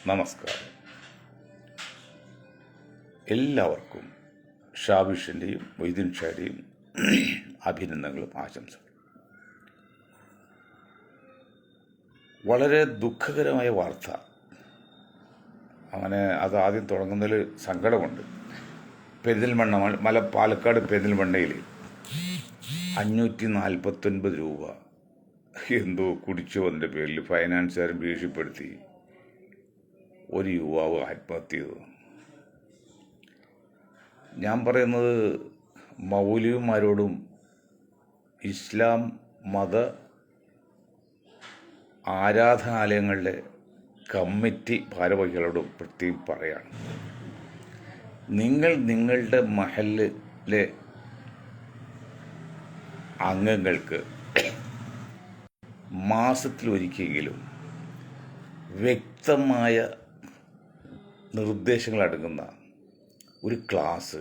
നമസ്കാരം. എല്ലാവർക്കും ഷാബിഷിൻ്റെയും മൊയ്തീൻ ഷായുടെയും അഭിനന്ദനങ്ങളും ആശംസകളും. വളരെ ദുഃഖകരമായ വാർത്ത. അങ്ങനെ അത് ആദ്യം തുടങ്ങുന്നതിൽ സങ്കടമുണ്ട്. പെരിന്തൽമണ്ണ പാലക്കാട് പെരിന്തൽമണ്ണയിൽ 549 രൂപ എന്തോ കുടിച്ചു വന്നതിൻ്റെ പേരിൽ ഫൈനാൻസുകാർ ഭീഷണിപ്പെടുത്തി ഒരു യുവാവ് ആത്മഹത്യ ചെയ്തു. ഞാൻ പറയുന്നത് മൗലവിമാരോടും ഇസ്ലാം മത ആരാധനാലയങ്ങളുടെ കമ്മിറ്റി ഭാരവാഹികളോടും പ്രത്യേകം പറയാണ്, നിങ്ങളുടെ മഹല്ലിലെ അംഗങ്ങൾക്ക് മാസത്തിലൊരിക്കലെങ്കിലും വ്യക്തമായ നിർദ്ദേശങ്ങളടങ്ങുന്ന ഒരു ക്ലാസ്,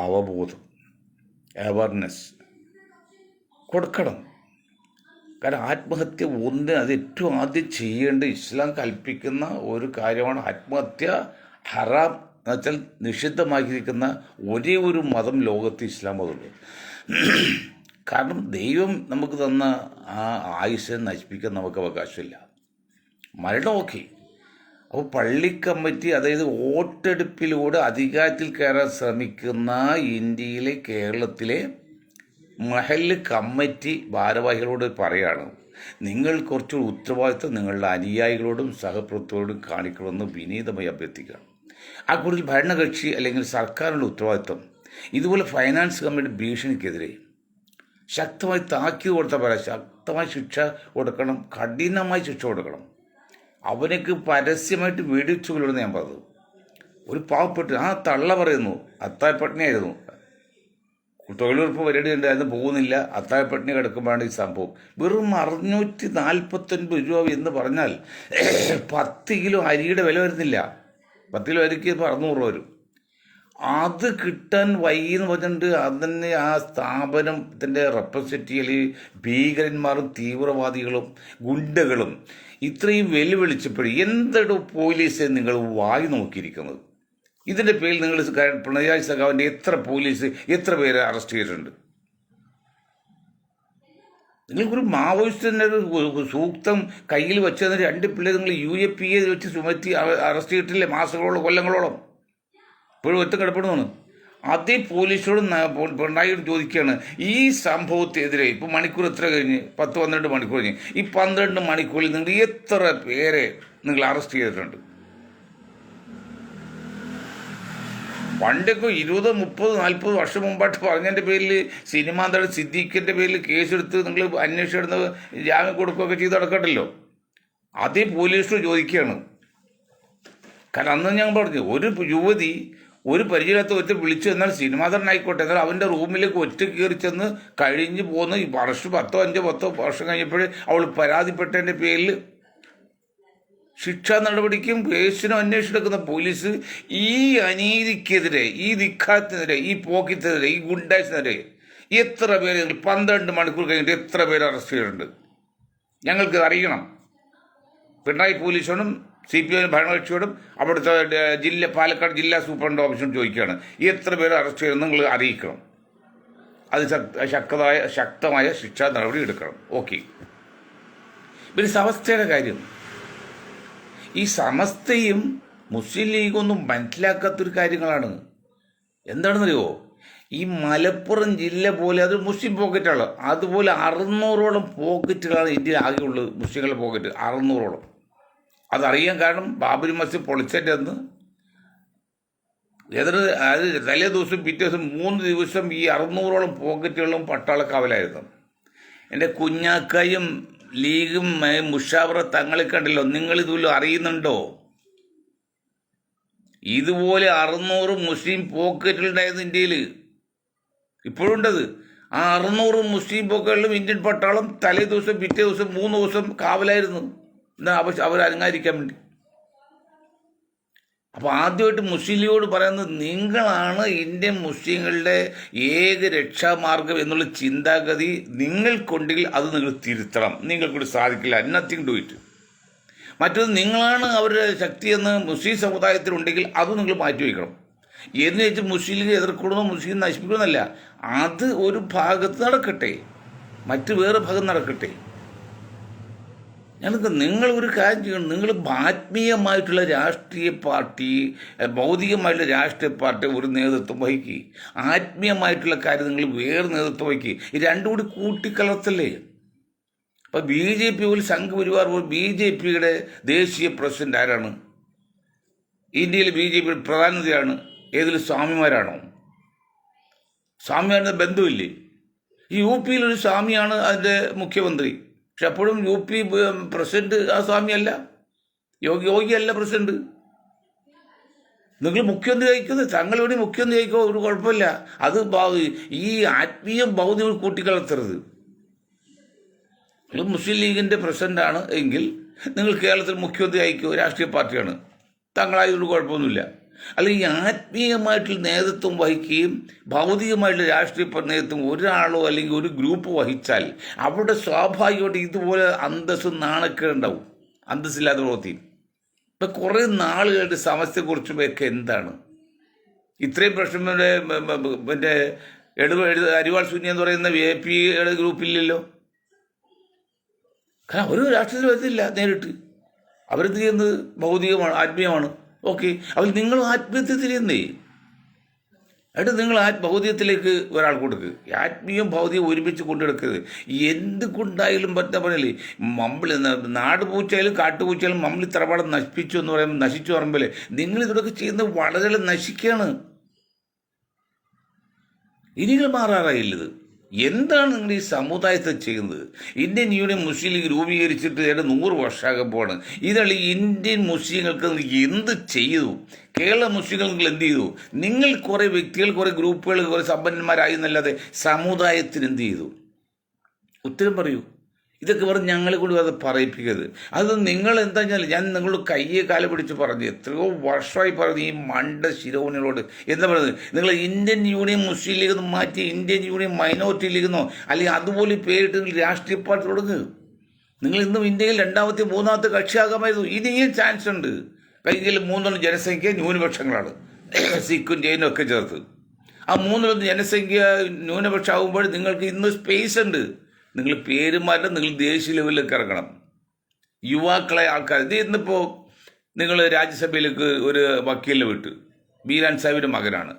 അവബോധം, അവയർനെസ് കൊടുക്കണം. കാരണം ആത്മഹത്യ അത് ഏറ്റവും ആദ്യം ചെയ്യേണ്ട ഇസ്ലാം കൽപ്പിക്കുന്ന ഒരു കാര്യമാണ്. ആത്മഹത്യ ഹറാം എന്ന് വെച്ചാൽ നിഷിദ്ധമാക്കിയിരിക്കുന്ന ഒരേ ഒരു മതം ലോകത്ത് ഇസ്ലാം മതമുള്ളൂ. കാരണം ദൈവം നമുക്ക് തന്ന ആ ആയുസ്സിനെ നശിപ്പിക്കാൻ നമുക്ക് അവകാശമില്ല. മരണം ഓക്കെ. അപ്പോൾ പള്ളി കമ്മിറ്റി, അതായത് വോട്ടെടുപ്പിലൂടെ അധികാരത്തിൽ കയറാൻ ശ്രമിക്കുന്ന ഇന്ത്യയിലെ കേരളത്തിലെ മഹല്ല് കമ്മിറ്റി ഭാരവാഹികളോട് പറയാണ്, നിങ്ങൾ കുറച്ച് ഉത്തരവാദിത്വം നിങ്ങളുടെ അനുയായികളോടും സഹപ്രവർത്തകരോടും കാണിക്കണമെന്ന് വിനീതമായി അഭ്യർത്ഥിക്കണം. ആ കൂടുതൽ ഭരണകക്ഷി അല്ലെങ്കിൽ സർക്കാരിനുള്ള ഉത്തരവാദിത്വം. ഇതുപോലെ ഫൈനാൻസ് കമ്മിറ്റി ഭീഷണിക്കെതിരെ ശക്തമായി താക്കീത് കൊടുത്താൽ പറയാം, ശക്തമായി ശിക്ഷ കൊടുക്കണം, കഠിനമായി ശിക്ഷ കൊടുക്കണം. അവനക്ക് പരസ്യമായിട്ട് വെടിവെച്ചു കൊല്ലുമെന്ന് ഞാൻ പറഞ്ഞത്. ഒരു ആ തള്ള പറയുന്നു അത്താഴപ്പട്ടിണിയായിരുന്നു, തൊഴിലുറപ്പ് പരിപാടി ഉണ്ടായിരുന്നു, പോകുന്നില്ല, അത്താഴപ്പട്ടിണി കിടക്കുമ്പോഴാണ് ഈ സംഭവം. വെറും 649 രൂപ എന്ന് പറഞ്ഞാൽ 10 കിലോ അരിയുടെ വില വരുന്നില്ല. 10 കിലോ അരിക്ക് ഇപ്പോൾ 600 രൂപ വരും. അത് കിട്ടാൻ വൈകിയെന്ന് പറഞ്ഞിട്ട് അതന്നെ ആ സ്ഥാപനത്തിൻ്റെ റെപ്രസെൻറ്റേറ്റീവിൽ ഭീകരന്മാരും തീവ്രവാദികളും ഗുണ്ടകളും ഇത്രയും വെല്ലുവിളിച്ചപ്പോഴും എന്തൊരു പോലീസ് നിങ്ങൾ വായി നോക്കിയിരിക്കുന്നത്? ഇതിൻ്റെ പേരിൽ നിങ്ങൾ പിണറായി സഖാവിൻ്റെ എത്ര പോലീസ് എത്ര പേരെ അറസ്റ്റ് ചെയ്തിട്ടുണ്ട്? നിങ്ങൾക്കൊരു മാവോയിസ്റ്റിൻ്റെ ഒരു സൂക്തം കയ്യിൽ വെച്ചതിന് 2 പിള്ളേർ നിങ്ങൾ UAPA വെച്ച് ചുമത്തി അറസ്റ്റ് ചെയ്തിട്ടില്ലേ? മാസങ്ങളോളം കൊല്ലങ്ങളോളം ഇപ്പോഴും ഒറ്റ കിടപ്പെടുന്നു. അതേ പോലീസോട് പിണറായിയോട് ചോദിക്കുകയാണ്, ഈ സംഭവത്തിനെതിരെ ഇപ്പോൾ മണിക്കൂർ എത്ര കഴിഞ്ഞ്? 10-12 മണിക്കൂർ കഴിഞ്ഞ്. ഈ 12 മണിക്കൂറിൽ നിങ്ങൾ എത്ര പേരെ നിങ്ങൾ അറസ്റ്റ് ചെയ്തിട്ടുണ്ട്? പണ്ടൊക്കെ 20, 30, 40 വർഷം മുമ്പായിട്ട് പറഞ്ഞതിൻ്റെ പേരിൽ സിനിമാ നടൻ സിദ്ദീഖിൻ്റെ പേരിൽ കേസെടുത്ത് നിങ്ങൾ അന്വേഷിച്ചിടുന്നത് ജാമ്യം കൊടുക്കുകയൊക്കെ ചെയ്ത് നടക്കട്ടല്ലോ. അതേ പോലീസോട് ചോദിക്കുകയാണ്. കാരണം അന്ന് ഞാൻ പറഞ്ഞു, ഒരു യുവതി ഒരു പരിചയമില്ലാത്ത ഒറ്റ വിളിച്ചു, എന്നാൽ സിനിമാ നടനായിക്കോട്ടെ, എന്നാൽ അവൻ്റെ റൂമിലേക്ക് ഒറ്റ കയറി ചെന്ന് കഴിഞ്ഞ് പോന്ന് ഈ വർഷം 10 വർഷം കഴിഞ്ഞപ്പോൾ അവൾ പരാതിപ്പെട്ടതിൻ്റെ പേരിൽ ശിക്ഷാ നടപടിക്കും കേസിനും അന്വേഷിച്ചെടുക്കുന്ന പോലീസ് ഈ അനീതിക്കെതിരെ, ഈ ധിക്കാരത്തിനെതിരെ, ഈ പോക്കിനെതിരെ, ഈ ഗുണ്ടാസിനെതിരെ എത്ര പേര് 12 മണിക്കൂർ കഴിഞ്ഞിട്ട് എത്ര പേര് അറസ്റ്റ് ചെയ്തിട്ടുണ്ട്? ഞങ്ങൾക്ക് അറിയണം. പിണറായി പോലീസോടും CPI ഭരണകക്ഷിയോടും അവിടുത്തെ പാലക്കാട് ജില്ലാ സൂപ്രണ്ട് ഓഫീസിനോട് ചോദിക്കുകയാണ്, എത്ര പേര് അറസ്റ്റ് ചെയ്തെന്ന് നിങ്ങൾ അറിയിക്കണം. അത് ശക്തമായ ശിക്ഷാ നടപടി എടുക്കണം. ഓക്കെ. പിന്നെ സമസ്തയുടെ കാര്യം, ഈ സമസ്തയും മുസ്ലിം ലീഗൊന്നും മനസ്സിലാക്കാത്തൊരു കാര്യങ്ങളാണ്. എന്താണെന്നറിയോ? ഈ മലപ്പുറം ജില്ല പോലെ അത് മുസ്ലിം പോക്കറ്റാണ്. അതുപോലെ 600ഓളം പോക്കറ്റുകളാണ് ഇന്ത്യയിൽ ആകെയുള്ളത്. മുസ്ലിങ്ങളുടെ പോക്കറ്റ് 600ഓളം. അതറിയാൻ കാരണം ബാബരി മസ്ജിദ് പൊളിച്ചതിൻ്റെ അന്ന് അത് തലേ ദിവസം പിറ്റേ ദിവസം 3 ദിവസം ഈ 600ഓളം പോക്കറ്റുകളും പട്ടാളക്കാവലായിരുന്നു. എൻ്റെ കുഞ്ഞാക്കായും ലീഗും മുഷാവറ തങ്ങളെ കണ്ടല്ലോ. നിങ്ങളിതുപോലും അറിയുന്നുണ്ടോ? ഇതുപോലെ 600 മുസ്ലിം പോക്കറ്റുകളുണ്ടായിരുന്നു ഇന്ത്യയിൽ. ഇപ്പോഴും ഉണ്ടത്. ആ 600 മുസ്ലിം പോക്കറ്റിലും ഇന്ത്യൻ പട്ടാളം തലേ ദിവസം പിറ്റേ ദിവസം 3 ദിവസം കാവലായിരുന്നു. എന്താ അവർ അനങ്ങാതിരിക്കാൻ വേണ്ടി. അപ്പോൾ ആദ്യമായിട്ട് മുസ്ലിം ലീഗോട് പറയുന്നത്, നിങ്ങളാണ് ഇന്ത്യൻ മുസ്ലിങ്ങളുടെ ഏക രക്ഷാമാർഗം എന്നുള്ള ചിന്താഗതി നിങ്ങൾക്കുണ്ടെങ്കിൽ അത് നിങ്ങൾ തിരുത്തണം. നിങ്ങൾക്കൂടി സാധിക്കില്ല. Nothing do it. മറ്റൊന്ന് നിങ്ങളാണ് അവരുടെ ശക്തിയെന്ന് മുസ്ലിം സമുദായത്തിലുണ്ടെങ്കിൽ അത് നിങ്ങൾ മാറ്റിവെക്കണം. എന്ന് വെച്ച് മുസ്ലിം ലീഗ് എതിർക്കണമെന്നോ മുസ്ലിം നശിപ്പിക്കണമെന്നല്ല. അത് ഒരു ഭാഗത്ത് നടക്കട്ടെ, മറ്റ് വേറെ ഭാഗം നടക്കട്ടെ. ഞങ്ങൾക്ക് നിങ്ങൾ ഒരു കാര്യം ചെയ്യണം. നിങ്ങൾ ആത്മീയമായിട്ടുള്ള രാഷ്ട്രീയ പാർട്ടി, ഭൗതികമായിട്ടുള്ള രാഷ്ട്രീയ പാർട്ടി ഒരു നേതൃത്വം വഹിക്കുക, ആത്മീയമായിട്ടുള്ള കാര്യം നിങ്ങൾ വേറെ നേതൃത്വം വഹിക്കുക. ഈ രണ്ടും കൂടി കൂട്ടിക്കലർത്തല്ലേ. അപ്പം ബി ജെ പി പോലും സംഘപരിവാർ പോലും ബി ജെ പിയുടെ ദേശീയ പ്രസിഡന്റ് ആരാണ്? ഇന്ത്യയിൽ ബി ജെ പിയുടെ പ്രധാനമന്ത്രിയാണ്. ഏതിലും സ്വാമിമാരാണോ? സ്വാമിമാരുടെ ബന്ധമില്ലേ? ഈ യു പിയിലൊരു സ്വാമിയാണ് അതിൻ്റെ മുഖ്യമന്ത്രി. പക്ഷെ അപ്പോഴും യു പി പ്രസിഡന്റ് ആ സ്വാമിയല്ല, യോഗിയല്ല പ്രസിഡന്റ്. നിങ്ങൾ മുഖ്യമന്ത്രി അയക്കുന്നത് തങ്ങൾ വേണ്ടി മുഖ്യമന്ത്രി അയക്കോ, ഒരു കുഴപ്പമില്ല. അത് ഈ ആത്മീയ ഭൗതിക കൂട്ടിക്കലർത്തരുത്. നിങ്ങൾ മുസ്ലിം ലീഗിൻ്റെ പ്രസിഡന്റാണ് എങ്കിൽ നിങ്ങൾ കേരളത്തിൽ മുഖ്യമന്ത്രി അയക്കോ, രാഷ്ട്രീയ പാർട്ടിയാണ്, തങ്ങളായതുകൊണ്ട് കുഴപ്പമൊന്നുമില്ല. അല്ലെങ്കിൽ ഈ ആത്മീയമായിട്ടുള്ള നേതൃത്വം വഹിക്കുകയും ഭൗതികമായിട്ടുള്ള രാഷ്ട്രീയ നേതൃത്വം ഒരാളോ അല്ലെങ്കിൽ ഒരു ഗ്രൂപ്പ് വഹിച്ചാൽ അവിടെ സ്വാഭാവികമായിട്ട് ഇതുപോലെ അന്തസ്സും നാണക്കേടുണ്ടാവും, അന്തസ്സില്ലാത്ത പ്രവൃത്തി. ഇപ്പം കുറേ നാളുകളുടെ സമസ്യയെക്കുറിച്ചുമൊക്കെ എന്താണ് ഇത്രയും പ്രശ്നം? മറ്റേ അരിവാൾ ശൂന്യ എന്ന് പറയുന്ന വി ഐ പിയുടെ ഗ്രൂപ്പില്ലല്ലോ. കാരണം അവർ രാഷ്ട്രീയത്തിൽ വരത്തില്ല നേരിട്ട്. അവരെന്ത് ചെയ്യുന്നത് ഭൗതികമാണ്, ആത്മീയമാണ്. ഓക്കെ, അപ്പോൾ നിങ്ങൾ ആത്മീയത്തിൽ തിരിയുന്നേ. എന്നിട്ട് നിങ്ങൾ ഭൗതികത്തിലേക്ക് ഒരാൾ കൊടുക്കുക. ആത്മീയം ഭൗതികം ഒരുമിച്ച് കൊണ്ടെടുക്കരുത്. എന്തുകൊണ്ടായാലും പറ്റാ പറയല്ലേ, നാട് പൂച്ചയായാലും കാട്ടുപൂച്ചയായാലും മമ്പിൾ ഇത്രപാടം നശിപ്പിച്ചു എന്ന് പറയുമ്പോൾ, നശിച്ചു പറയുമ്പോൾ നിങ്ങൾ ഇതൊക്കെ ചെയ്യുന്നത് വളരെ നശിക്കുകയാണ്. ഇനികൾ മാറാറായില്ലത്. എന്താണ് നിങ്ങൾ ഈ സമുദായത്തെ ചെയ്യുന്നത്? ഇന്ത്യൻ യൂണിയൻ മുസ്ലിം ലീഗ് രൂപീകരിച്ചിട്ട് 100 വർഷമാകുമ്പോഴാണ്. ഇതാണ് ഇന്ത്യൻ മുസ്ലിങ്ങൾക്ക് എന്ത് ചെയ്തു? കേരള മുസ്ലിങ്ങൾ നിങ്ങൾ എന്ത് ചെയ്തു? നിങ്ങൾ കുറേ വ്യക്തികൾ, കുറേ ഗ്രൂപ്പുകൾ, കുറേ സമ്പന്നന്മാരായി എന്നല്ലാതെ സമുദായത്തിന് എന്ത് ചെയ്തു? ഉത്തരം പറയൂ. ഇതൊക്കെ പറഞ്ഞ് ഞങ്ങളെ കൊണ്ട് അത് പറയിപ്പിക്കരുത്. അത് നിങ്ങൾ എന്താ വെച്ചാൽ, ഞാൻ നിങ്ങളോട് കയ്യെ കാലം പിടിച്ച് പറഞ്ഞു, എത്രയോ വർഷമായി പറഞ്ഞു ഈ മണ്ട ശിരോമണികളോട്. എന്താ പറയുന്നത്? നിങ്ങൾ ഇന്ത്യൻ യൂണിയൻ മുസ്ലിം ലീഗ് എന്ന് മാറ്റി ഇന്ത്യൻ യൂണിയൻ മൈനോറിറ്റി ലീഗെന്നോ അല്ലെങ്കിൽ അതുപോലെ പേരിട്ട് നിങ്ങൾ രാഷ്ട്രീയ പാർട്ടി തുടങ്ങുക. നിങ്ങൾ ഇന്നും ഇന്ത്യയിൽ 2ാമത്തെ 3ാമത്തെ കക്ഷിയാകാമായിരുന്നു. ഇനിയും ചാൻസ് ഉണ്ട്. കൈകളിൽ 3 ജനസംഖ്യ ന്യൂനപക്ഷങ്ങളാണ്, സിഖും ജൈനും ഒക്കെ ചേർത്ത്. ആ 3 ജനസംഖ്യ ന്യൂനപക്ഷമാകുമ്പോൾ നിങ്ങൾക്ക് ഇന്ന് സ്പേസ് ഉണ്ട്. നിങ്ങൾ പേര് മാറ്റം, നിങ്ങൾ ദേശീയ ലെവലിലേക്ക് ഇറങ്ങണം. യുവാക്കളെ ആൾക്കാർ ഇത് ഇന്നിപ്പോൾ നിങ്ങൾ രാജ്യസഭയിലേക്ക് ഒരു വക്കീലിനെ വിട്ട്, ബീരാൻ സാഹിബിൻ്റെ മകനാണ്.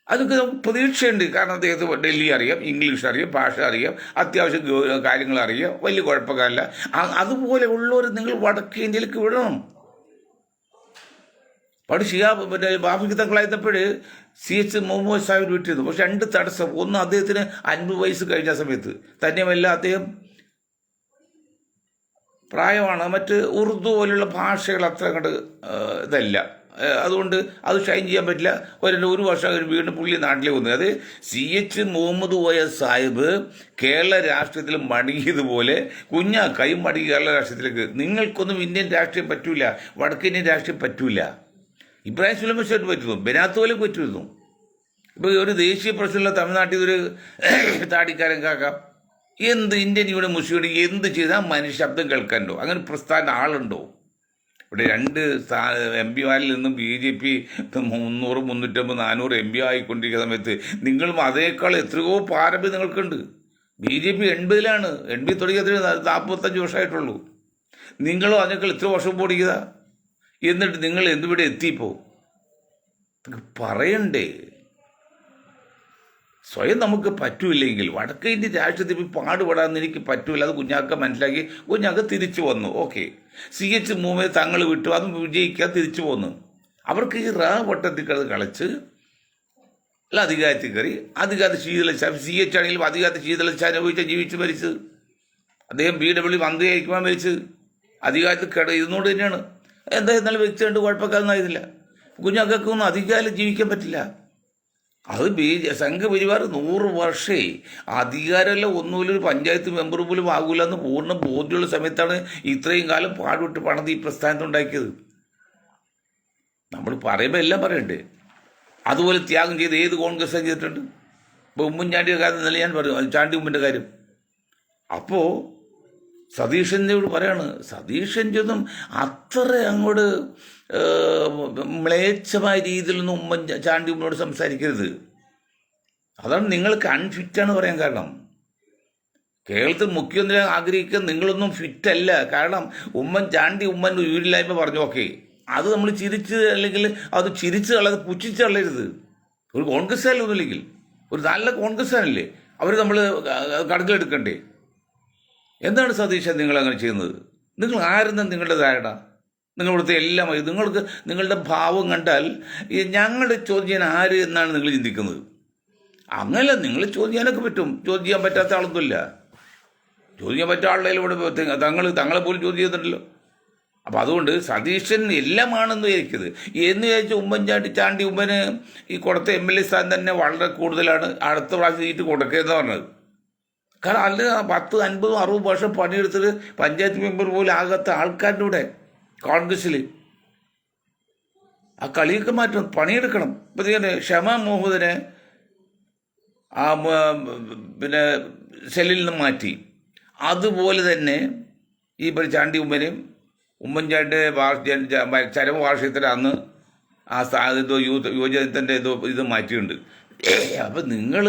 അതൊക്കെ പ്രതീക്ഷയുണ്ട്. കാരണം അദ്ദേഹത്തിന് ഡൽഹി അറിയാം, ഇംഗ്ലീഷ് അറിയാം, ഭാഷ അറിയാം, അത്യാവശ്യം കാര്യങ്ങൾ അറിയാം, വലിയ കുഴപ്പക്കാരല്ല. അതുപോലെ ഉള്ളവർ നിങ്ങൾ വടക്കേ ഇന്ത്യയിലേക്ക് വിടണം. അവിടെ മറ്റേ ബാഫിക്ക് തങ്ങളായിരുന്നപ്പോൾ CH മുഹമ്മദ് സാഹിബ് വിട്ടിരുന്നു. പക്ഷെ 2 തടസ്സം. ഒന്ന്, അദ്ദേഹത്തിന് 50 വയസ്സ് കഴിഞ്ഞ സമയത്ത് തന്നെയുമല്ല, അദ്ദേഹം പ്രായമാണ്. മറ്റ് ഉറുദു പോലുള്ള ഭാഷകൾ അത്ര കണ്ട് ഇതല്ല. അതുകൊണ്ട് അത് ഷൈൻ ചെയ്യാൻ പറ്റില്ല. ഒരു വർഷം വീണ്ടും പുള്ളി നാട്ടിലേക്ക് വന്നു. അത് CH മുഹമ്മദ് സാഹിബ് കേരള രാഷ്ട്രീയത്തിൽ മടങ്ങിയതുപോലെ കുഞ്ഞാക്കായും മടങ്ങി കേരള രാഷ്ട്രീയത്തിലേക്ക്. നിങ്ങൾക്കൊന്നും ഇന്ത്യൻ രാഷ്ട്രീയം പറ്റൂല, വടക്കേന്ത്യൻ രാഷ്ട്രീയം പറ്റൂല. ഇബ്രാഹിം സുലൈമാൻ പറ്റുന്നു, ബെനാത്തോലും പറ്റുന്നു. ഇപ്പോൾ ഒരു ദേശീയ പ്രശ്നമുള്ള തമിഴ്നാട്ടിൽ ഒരു താടിക്കാരൻ കാക്കാം എന്ത് ഇന്ത്യൻ യൂണിയൻ മുസ്ലിം എന്ത് ചെയ്താൽ മനുഷ്യ ശബ്ദം കേൾക്കാനുണ്ടോ? അങ്ങനെ പ്രസ്ഥാന ആളുണ്ടോ? ഇവിടെ 2 MP-മാരിൽ നിന്നും BJP 300, 350, 400 MP ആയിക്കൊണ്ടിരിക്കുന്ന സമയത്ത് നിങ്ങളും അതേക്കാൾ എത്രയോ പാരമ്പര്യം നിങ്ങൾക്കുണ്ട്. BJP 80-ലാണ്. 80 തുടങ്ങിയതിന് 45 വർഷമായിട്ടുള്ളൂ. നിങ്ങളോ അതിനേക്കാൾ എത്ര വർഷം പോടിക്കുക? എന്നിട്ട് നിങ്ങൾ എന്തിവിടെ എത്തിപ്പോ പറയണ്ടേ? സ്വയം നമുക്ക് പറ്റൂല്ലെങ്കിൽ വടക്കേ ഇന്ത്യൻ രാഷ്ട്രീയത്തിൽ പാടുപെടാമെന്ന് എനിക്ക് പറ്റൂല. അത് കുഞ്ഞാക്ക മനസ്സിലാക്കി കുഞ്ഞാക്ക തിരിച്ചു വന്നു. ഓക്കെ, CH മൂവ്മെന്റ് തങ്ങൾ വിട്ടു, അത് വിജയിക്കാൻ തിരിച്ചു പോന്നു. അവർക്ക് ഈ വട്ടത്തിൽ കളിച്ച് അധികാരത്തിൽ കയറി അധികാരത്തിൽ ശീതളച്ചാൻ, CH ആണെങ്കിലും അധികാരത്തിൽ ശീതളച്ചാൻ അനുഭവിച്ചാൽ ജീവിച്ച് മരിച്ചത്. അദ്ദേഹം BW മന്ത്രിയായിരിക്കുവാൻ മരിച്ചത് അധികാരത്തിൽ ഇരുന്നോട് തന്നെയാണ്. എന്താ എന്നാലും വ്യക്തി കണ്ട് കുഴപ്പക്കാരനായിരുന്നില്ല. കുഞ്ഞാക്കൊന്നും അധികാരം ജീവിക്കാൻ പറ്റില്ല. അത് സംഘപരിവാർ 100 വർഷേ അധികാരമല്ല, ഒന്നുമില്ല, ഒരു പഞ്ചായത്ത് മെമ്പർ പോലും ആകൂല എന്ന് പൂർണ്ണ ബോധ്യമുള്ള സമയത്താണ് ഇത്രയും കാലം പാടുവിട്ട് പണത് ഈ പ്രസ്ഥാനത്ത് ഉണ്ടാക്കിയത്. നമ്മൾ പറയുമ്പോൾ എല്ലാം പറയണ്ടേ? അതുപോലെ ത്യാഗം ചെയ്ത് ഏത് കോൺഗ്രസ് ചെയ്തിട്ടുണ്ട്? ഇപ്പോൾ ഉമ്മൻചാണ്ടിയുടെ കാര്യം എന്നല്ല ഞാൻ പറയും, ചാണ്ടി ഉമ്മൻ്റെ കാര്യം. അപ്പോൾ സതീശനോട് പറയാണ്, സതീശൻ്റെയൊന്നും അത്ര അങ്ങോട്ട് മ്ലേച്ഛമായ രീതിയിലൊന്നും ചാണ്ടി ഉമ്മനോട് സംസാരിക്കരുത്. അതാണ് നിങ്ങൾക്ക് അൺഫിറ്റാണ് പറയാൻ കാരണം. കേരളത്തിൽ മുഖ്യമന്ത്രി ആഗ്രഹിക്കാൻ നിങ്ങളൊന്നും ഫിറ്റല്ല. കാരണം ചാണ്ടി ഉമ്മൻ്റെ ഉയരില്ലായ്മ പറഞ്ഞു, ഓക്കെ, അത് നമ്മൾ ചിരിച്ച് അല്ലെങ്കിൽ അത് ചിരിച്ച് കളത് പുച്ഛിച്ച് കളയരുത്. ഒരു കോൺഗ്രസ്സുകാരൊന്നുമില്ലെങ്കിൽ ഒരു നല്ല കോൺഗ്രസ്സുകാരല്ലേ, അവർ നമ്മൾ കണക്കിലെടുക്കണ്ടേ? എന്താണ് സതീശൻ നിങ്ങൾ അങ്ങനെ ചെയ്യുന്നത്? നിങ്ങൾ ആരെന്ന് നിങ്ങളുടെ ധാരണ? നിങ്ങളിവിടുത്തെ എല്ലാം നിങ്ങൾക്ക് നിങ്ങളുടെ ഭാവം കണ്ടാൽ ഞങ്ങളുടെ ചോദ്യം ചെയ്യാൻ ആര് എന്നാണ് നിങ്ങൾ ചിന്തിക്കുന്നത്. അങ്ങനെയല്ല, നിങ്ങൾ ചോദ്യം ചെയ്യാനൊക്കെ പറ്റും. ചോദ്യം ചെയ്യാൻ പറ്റാത്ത ആളൊന്നുമില്ല. ചോദ്യം ചെയ്യാൻ പറ്റാത്ത ആളുടെ ഇവിടെ തങ്ങളെ പോലും ചോദ്യം ചെയ്യുന്നുണ്ടല്ലോ. അപ്പം അതുകൊണ്ട് സതീശൻ എല്ലാമാണെന്ന് വിചാരിക്കരുത്. എന്ന് വിചാരിച്ച ചാണ്ടി ഉമ്മന് ഈ കൊടുത്ത MLA സ്ഥാനം തന്നെ വളരെ കൂടുതലാണ്, അടുത്ത പ്രാവശ്യം സീറ്റ് കൊടുക്കുകയെന്ന് പറഞ്ഞത്. കാരണം അല്ല 10, 50, 60 വർഷം പണിയെടുത്തിട്ട് പഞ്ചായത്ത് മെമ്പർ പോലും ആകാത്ത ആൾക്കാരുടെ കൂടെ കോൺഗ്രസ്സിൽ ആ കളിയൊക്കെ മാറ്റണം, പണിയെടുക്കണം. ഇപ്പം ഷമ മുഹമ്മദിനെ ആ പിന്നെ സെല്ലിൽ നിന്ന് മാറ്റി. അതുപോലെ തന്നെ ഈ ചാണ്ടി ഉമ്മനെയും ഉമ്മൻചാണ്ടിയുടെ ചരമവാർഷികത്തിന് അന്ന് ആ യുവജനത്തിൻ്റെ ഇത് മാറ്റിയിട്ടുണ്ട്. അപ്പം നിങ്ങൾ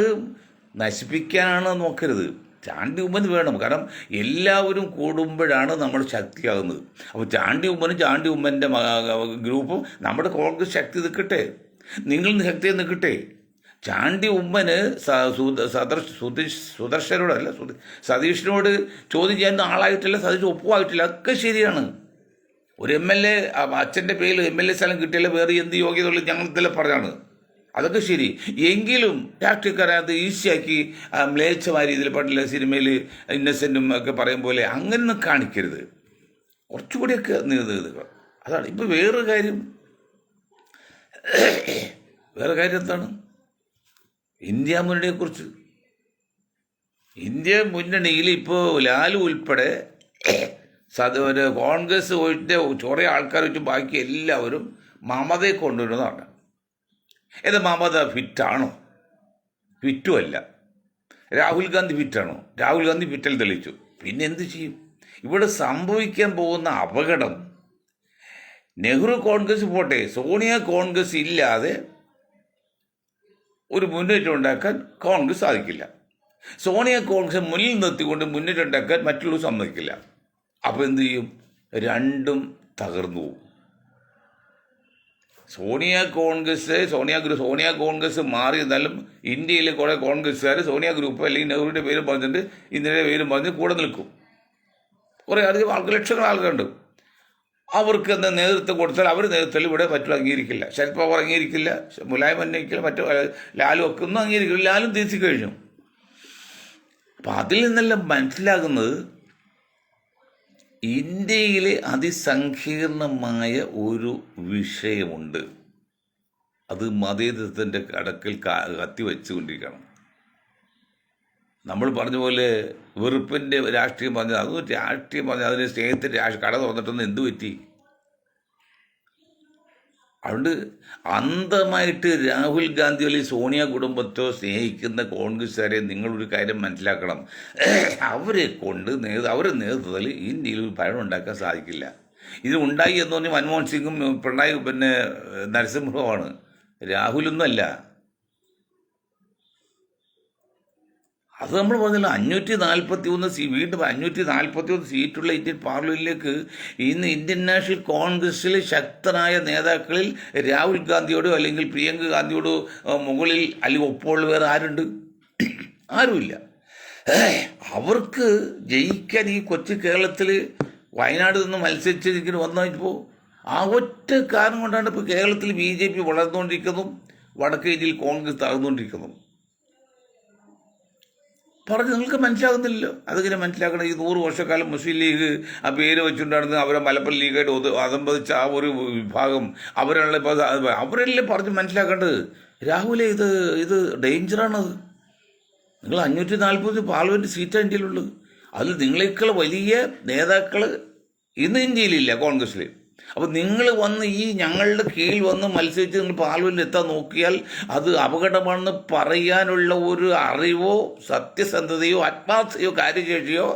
നശിപ്പിക്കാനാണ് നോക്കരുത്. ചാണ്ടി ഉമ്മൻ വേണം. കാരണം എല്ലാവരും കൂടുമ്പോഴാണ് നമ്മൾ ശക്തിയാകുന്നത്. അപ്പോൾ ചാണ്ടി ഉമ്മൻ്റെ ഗ്രൂപ്പും നമ്മുടെ കോൺഗ്രസ് ശക്തി നിൽക്കട്ടെ, നിങ്ങൾ ശക്തി നിൽക്കട്ടെ. ചാണ്ടി ഉമ്മന് സുദർശനോടല്ല സതീഷിനോട് ചോദ്യം ചെയ്യുന്ന ആളായിട്ടില്ല, സതീഷ് ഒപ്പുമായിട്ടില്ല, ഒക്കെ ശരിയാണ്. ഒരു MLA അച്ഛൻ്റെ പേരിൽ MLA സ്ഥലം കിട്ടിയാൽ വേറെ എന്ത് യോഗ്യതയുള്ള ഞങ്ങൾ ഇതെല്ലാം പറഞ്ഞാണ്, അതൊക്കെ ശരി. എങ്കിലും രാഷ്ട്രീയക്കാരെ അത് ഈസിയാക്കി മ്ലേച്ഛമായ രീതിയിൽ പാടില്ല, സിനിമയിൽ ഇന്നസെൻറ്റും ഒക്കെ പറയും പോലെ അങ്ങനെ കാണിക്കരുത്. കുറച്ചുകൂടിയൊക്കെ അതാണ്. ഇപ്പം വേറൊരു കാര്യം എന്താണ്? ഇന്ത്യ മുന്നണിയെക്കുറിച്ച്. ഇന്ത്യ മുന്നണിയിൽ ഇപ്പോൾ ലാലു ഉൾപ്പെടെ കോൺഗ്രസ് ഒഴിച്ച് കുറേ ആൾക്കാർ വെച്ച് ബാക്കി എല്ലാവരും മമതയെ കൊണ്ടുവരുന്നതാണ്. ഏത് മമത ഫിറ്റാണോ? ഫിറ്റുമല്ല. രാഹുൽ ഗാന്ധി ഫിറ്റാണോ? രാഹുൽ ഗാന്ധി ഫിറ്റൽ തെളിയിച്ചു. പിന്നെ എന്ത് ചെയ്യും? ഇവിടെ സംഭവിക്കാൻ പോകുന്ന അപകടം, നെഹ്റു കോൺഗ്രസ് പോട്ടെ, സോണിയ കോൺഗ്രസ് ഇല്ലാതെ ഒരു മുന്നേറ്റം ഉണ്ടാക്കാൻ കോൺഗ്രസ് സാധിക്കില്ല. സോണിയ കോൺഗ്രസ് മുന്നിൽ നിർത്തിക്കൊണ്ട് മുന്നേറ്റം ഉണ്ടാക്കാൻ മറ്റുള്ളവർ സമ്മതിക്കില്ല. അപ്പോൾ എന്ത് ചെയ്യും? രണ്ടും തകർന്നു പോകും. സോണിയ കോൺഗ്രസ് മാറി എന്നാലും ഇന്ത്യയിലെ കുറേ കോൺഗ്രസ്സുകാർ സോണിയ ഗ്രൂപ്പ് അല്ലെങ്കിൽ നെഹ്റുവിൻ്റെ പേരും പറഞ്ഞിട്ട് ഇന്ത്യയുടെ പേരും പറഞ്ഞ് കൂടെ നിൽക്കും. കുറേ അധികം ആൾക്ക് ലക്ഷങ്ങൾ ആൾക്കാരുണ്ട്. അവർക്ക് എന്താ നേതൃത്വം കൊടുത്താൽ അവർ നേതൃത്വത്തിൽ ഇവിടെ മറ്റും അംഗീകരിക്കില്ല. ശരത് പവാർ അംഗീകരിക്കില്ല, മുലായം അംഗീകരിക്കില്ല, മറ്റു ലാലും ഒക്കെ ഒന്നും അംഗീകരിക്കില്ല. ലാലും തിരിച്ചു കഴിഞ്ഞു. അപ്പം അതിൽ നിന്നെല്ലാം മനസ്സിലാകുന്നത് ഇന്ത്യയിലെ അതിസങ്കീർണമായ ഒരു വിഷയമുണ്ട്. അത് മതേതരത്തിൻ്റെ കടക്കിൽ കത്തി വെച്ചുകൊണ്ടിരിക്കണം. നമ്മൾ പറഞ്ഞ പോലെ വെറുപ്പിൻ്റെ രാഷ്ട്രീയം പറഞ്ഞത് അതൊന്നും രാഷ്ട്രീയം പറഞ്ഞാൽ അതിന് സ്നേഹത്തിൻ്റെ കട തുറന്നിട്ടൊന്നും എന്തു പറ്റി? അതുകൊണ്ട് അന്ധമായിട്ട് രാഹുൽ ഗാന്ധി അല്ലെങ്കിൽ സോണിയ കുടുംബത്തോ സ്നേഹിക്കുന്ന കോൺഗ്രസ്സുകാരെ നിങ്ങളൊരു കാര്യം മനസ്സിലാക്കണം. അവരുടെ നേതൃത്വത്തിൽ ഇന്ത്യയിൽ ഒരു ഭരണം ഉണ്ടാക്കാൻ സാധിക്കില്ല. ഇത് ഉണ്ടായി എന്ന് പറഞ്ഞാൽ മൻമോഹൻ സിംഗും പിണറായി നരസിംഹവുമാണ്, രാഹുലൊന്നും അല്ല. അത് നമ്മൾ പറഞ്ഞല്ലോ, 541 വീണ്ടും 541 സീറ്റുള്ള ഇന്ത്യൻ പാർലമെൻറ്റിലേക്ക് ഇന്ന് ഇന്ത്യൻ നാഷണൽ കോൺഗ്രസ്സിലെ ശക്തനായ നേതാക്കളിൽ രാഹുൽ ഗാന്ധിയോടോ അല്ലെങ്കിൽ പ്രിയങ്ക ഗാന്ധിയോടോ മുകളിൽ അല്ലെങ്കിൽ ഒപ്പമുള്ള വേറെ ആരുണ്ട്? ആരുമില്ല. അവർക്ക് ജയിക്കാൻ ഈ കൊച്ചു കേരളത്തിൽ വയനാട് നിന്ന് മത്സരിച്ച് ഇങ്ങനെ വന്നപ്പോൾ ആ ഒറ്റ കാരണം കൊണ്ടാണ് ഇപ്പോൾ കേരളത്തിൽ BJP വളർന്നുകൊണ്ടിരിക്കുന്നതും വടക്കേ ഇന്ത്യയിൽ കോൺഗ്രസ് തകർന്നുകൊണ്ടിരിക്കുന്നതും. പറഞ്ഞ് നിങ്ങൾക്ക് മനസ്സിലാകുന്നില്ലല്ലോ. അതിങ്ങനെ മനസ്സിലാക്കണം. ഈ 100 വർഷക്കാലം മുസ്ലിം ലീഗ് ആ പേര് വെച്ചുകൊണ്ടാണ് അവരെ മലപ്പുറം ലീഗായിട്ട് അതമ്പതിച്ച ആ ഒരു വിഭാഗം അവരെല്ലാം പറഞ്ഞ് മനസ്സിലാക്കേണ്ടത്. രാഹുലെ ഇത് ഡേഞ്ചറാണത്. നിങ്ങൾ 540 പാർലമെൻറ്റ് സീറ്റാണ് ഇന്ത്യയിലുള്ളത്. അതിൽ നിങ്ങളേക്കാൾ വലിയ നേതാക്കൾ ഇന്ന് ഇന്ത്യയിലില്ല കോൺഗ്രസ്സിൽ. അപ്പോൾ നിങ്ങൾ വന്ന് ഈ ഞങ്ങളുടെ കീഴിൽ വന്ന് മത്സരിച്ച് നിങ്ങൾ പാർലമെൻറ്റിൽ എത്താൻ നോക്കിയാൽ അത് അപകടമാണെന്ന് പറയാനുള്ള ഒരു അറിവോ സത്യസന്ധതയോ ആത്മാർത്ഥതയോ കാര്യശേഷിയോ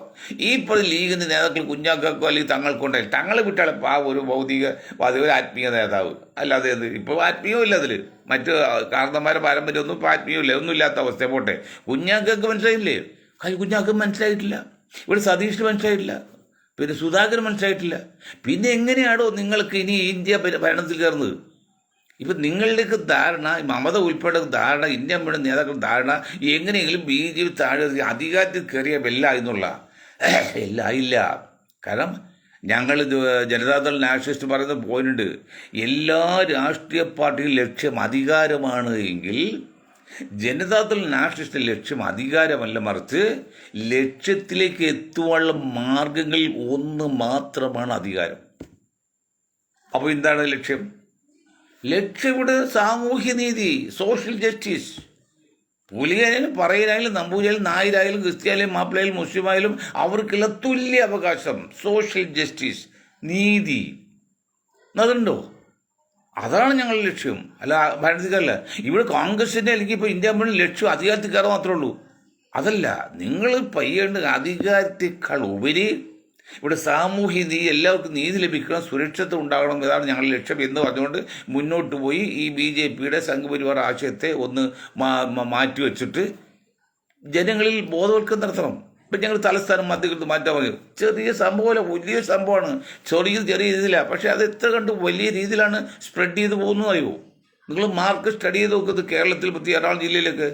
ഈ ലീഗിൻ്റെ നേതാക്കൾ കുഞ്ഞാക്കോ അല്ലെങ്കിൽ തങ്ങൾക്കുണ്ടായി. തങ്ങളെ വിട്ടാൽ ആ ഒരു ഭൗതികവാദി, ഒരു ആത്മീയ നേതാവ്. അല്ലാതെ ഇപ്പോൾ ആത്മീയവും ഇല്ല അതിൽ. മറ്റ് കാരണന്മാരെ പാരമ്പര്യം ഒന്നും ഇപ്പോൾ ആത്മീയമില്ല, ഒന്നുമില്ലാത്ത അവസ്ഥ. പോട്ടെ, കുഞ്ഞാക്കൾക്ക് മനസ്സിലായില്ലേ? കുഞ്ഞാക്കൾക്ക് മനസ്സിലായിട്ടില്ല. ഇവിടെ സതീഷിന് മനസ്സിലായിട്ടില്ല. പിന്നെ സുധാകരൻ മനസ്സിലായിട്ടില്ല. പിന്നെ എങ്ങനെയാണോ നിങ്ങൾക്ക് ഇനി ഇന്ത്യ ഭരണത്തിൽ കയറുന്നത്? ഇപ്പം നിങ്ങളുടെയൊക്കെ ധാരണ, മമത ഉൾപ്പെടെ ധാരണ, ഇന്ത്യ മുഴുവൻ നേതാക്കളുടെ ധാരണ എങ്ങനെയെങ്കിലും BJP താഴെ അധികാരത്തിൽ കയറിയ എന്നുള്ള ഇല്ല. കാരണം ഞങ്ങൾ ജനതാദൾ നാഷണലിസ്റ്റ് പറയുന്ന പോയിന്റ്, എല്ലാ രാഷ്ട്രീയ പാർട്ടിയും ലക്ഷ്യം അധികാരമാണ് എങ്കിൽ ജനതാദൾ നാഷണലിസ്റ്റ് ലക്ഷ്യം അധികാരമല്ല, മറിച്ച് ലക്ഷ്യത്തിലേക്ക് എത്തുവാനുള്ള മാർഗങ്ങളിൽ ഒന്ന് മാത്രമാണ് അധികാരം. അപ്പോൾ എന്താണ് ലക്ഷ്യം? ഇവിടെ സാമൂഹ്യനീതി, സോഷ്യൽ ജസ്റ്റിസ്. പുലിയായാലും പറയലായാലും നമ്പൂരിയായാലും നായരായാലും ക്രിസ്ത്യായാലും മാപ്പിളയായാലും മുസ്ലിമായാലും അവർക്കുള്ള തുല്യ അവകാശം, സോഷ്യൽ ജസ്റ്റിസ്, നീതി. അതുണ്ടോ? അതാണ് ഞങ്ങളുടെ ലക്ഷ്യം. അല്ല ഭരണത്തിലല്ല. ഇവിടെ കോൺഗ്രസിൻ്റെ അല്ലെങ്കിൽ ഇപ്പോൾ ഇന്ത്യ മുഴുവൻ ലക്ഷ്യം അധികാരത്തിൽ കയറാൻ മാത്രമേ ഉള്ളൂ. അതല്ല, നിങ്ങൾ പയ്യേണ്ട അധികാരത്തെക്കാൾ ഉപരി ഇവിടെ സാമൂഹ്യ നീതി, എല്ലാവർക്കും നീതി ലഭിക്കണം, സുരക്ഷിതത്വം ഉണ്ടാകണം. ഇതാണ് ഞങ്ങളുടെ ലക്ഷ്യം എന്ന് പറഞ്ഞുകൊണ്ട് മുന്നോട്ട് പോയി ഈ BJPയുടെ സംഘപരിവാർ ആശയത്തെ ഒന്ന് മാറ്റിവെച്ചിട്ട് ജനങ്ങളിൽ ബോധവൽക്കരണം നടത്തണം. ഇപ്പം ഞങ്ങൾ തലസ്ഥാനം മധ്യകൃത്ത് മാറ്റാൻ പറയും. ചെറിയ സംഭവമല്ല, വലിയ സംഭവമാണ്. ചെറിയ രീതിയിലാണ്, പക്ഷേ അത് എത്ര കണ്ട് വലിയ രീതിയിലാണ് സ്പ്രെഡ് ചെയ്ത് പോകുന്നതായോ? നിങ്ങൾ മാർക്ക് സ്റ്റഡി ചെയ്ത് നോക്കുന്നത്. കേരളത്തിൽ പ്രതി എറണാകുളം ജില്ലയിലേക്ക്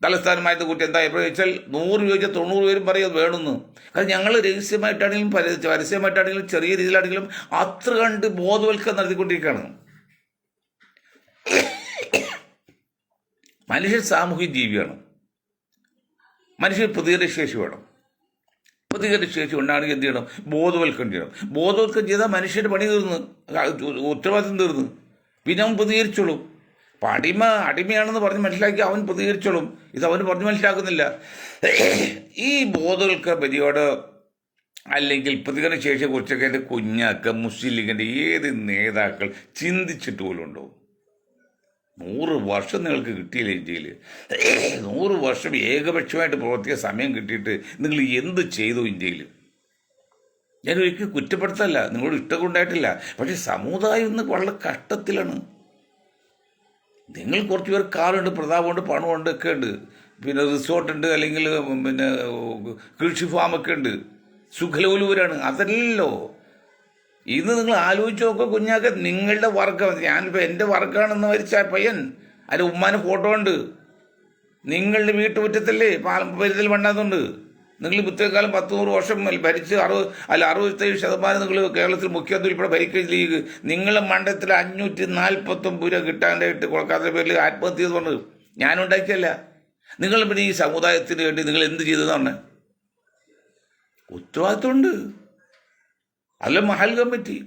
തലസ്ഥാനമായിട്ട് കുട്ടി എന്താ വെച്ചാൽ 100 ചോദിച്ചാൽ 90 പേരും പറയും അത് വേണമെന്ന്. കാരണം ഞങ്ങൾ രഹസ്യമായിട്ടാണെങ്കിലും പരസ്യമായിട്ടാണെങ്കിലും ചെറിയ രീതിയിലാണെങ്കിലും അത്ര കണ്ട് ബോധവൽക്കരണം നടത്തിക്കൊണ്ടിരിക്കുകയാണ്. മനുഷ്യൻ സാമൂഹിക ജീവിയാണ്. മനുഷ്യൻ പ്രതികരണശേഷി വേണം. പ്രതികരണശേഷി ഉണ്ടാണെങ്കിൽ എന്ത് ചെയ്യണം? ബോധവൽക്കരണം ചെയ്യണം. ബോധവൽക്കരണം ചെയ്താൽ മനുഷ്യൻ്റെ പണി തീർന്ന്, ഉത്തരവാദിത്വം തീർന്ന്. പിന്നെ അവൻ പ്രതികരിച്ചോളും. അപ്പം അടിമയാണെന്ന് പറഞ്ഞ് മനസ്സിലാക്കി അവൻ പ്രതികരിച്ചോളും. ഇത് അവന് പറഞ്ഞ് മനസ്സിലാക്കുന്നില്ല. ഈ ബോധവൽക്കരണ പരിപാടി അല്ലെങ്കിൽ പ്രതികരണശേഷിയെക്കുറിച്ചൊക്കെ എൻ്റെ കുഞ്ഞാക്ക മുസ്ലിം ലീഗിൻ്റെ ഏത് നേതാക്കൾ ചിന്തിച്ചിട്ട് പോലും ഉണ്ടോ? 100 വർഷം നിങ്ങൾക്ക് കിട്ടിയില്ല ഇന്ത്യയിൽ. 100 വർഷം ഏകപക്ഷമായിട്ട് പ്രവർത്തിക്കാൻ സമയം കിട്ടിയിട്ട് നിങ്ങൾ എന്ത് ചെയ്തു ഇന്ത്യയിൽ? ഞാൻ ഒരിക്കലും കുറ്റപ്പെടുത്തല്ല, നിങ്ങളോട് ഇഷ്ടം കൊണ്ടായിട്ടില്ല. പക്ഷേ സമുദായം ഇന്ന് വളരെ കഷ്ടത്തിലാണ്. നിങ്ങൾ കുറച്ച് പേർ കാറുണ്ട്, പ്രതാപമുണ്ട്, പണമുണ്ട്, ഒക്കെ ഉണ്ട്. പിന്നെ റിസോർട്ടുണ്ട്, അല്ലെങ്കിൽ പിന്നെ കൃഷി ഫാമൊക്കെ ഉണ്ട്. സുഖലോലുവരാണ്. അതല്ലല്ലോ. ഇന്ന് നിങ്ങൾ ആലോചിച്ച് നോക്കുക കുഞ്ഞാക്ക, നിങ്ങളുടെ വർക്കം. ഞാനിപ്പോൾ എൻ്റെ വർക്കാണെന്ന് മരിച്ച പയ്യൻ, അതിൻ്റെ ഉമ്മാൻ്റെ ഫോട്ടോ ഉണ്ട്. നിങ്ങളുടെ വീട്ടുമുറ്റത്തല്ലേ പരിതൽ മണ്ണാതുണ്ട്. നിങ്ങൾ ഇത്രക്കാലം 10-100 വർഷം ഭരിച്ച് 67% നിങ്ങൾ കേരളത്തിൽ മുഖ്യമന്ത്രി ഉൾപ്പെടെ ഭരിക്കുന്ന ലീഗ്. നിങ്ങളുടെ മണ്ഡലത്തിൽ 549 രൂപ കിട്ടാണ്ടായിട്ട് കൊടുക്കാത്ത പേരിൽ ആത്മഹത്യ ചെയ്ത് പറഞ്ഞത് ഞാനുണ്ടാക്കിയല്ല. നിങ്ങൾ പിന്നെ ഈ സമുദായത്തിന് വേണ്ടി നിങ്ങൾ എന്ത് ചെയ്തതാണ്? ഉത്തരവാദിത്വമുണ്ട്. അല്ല മഹൽ കമ്മിറ്റിയിൽ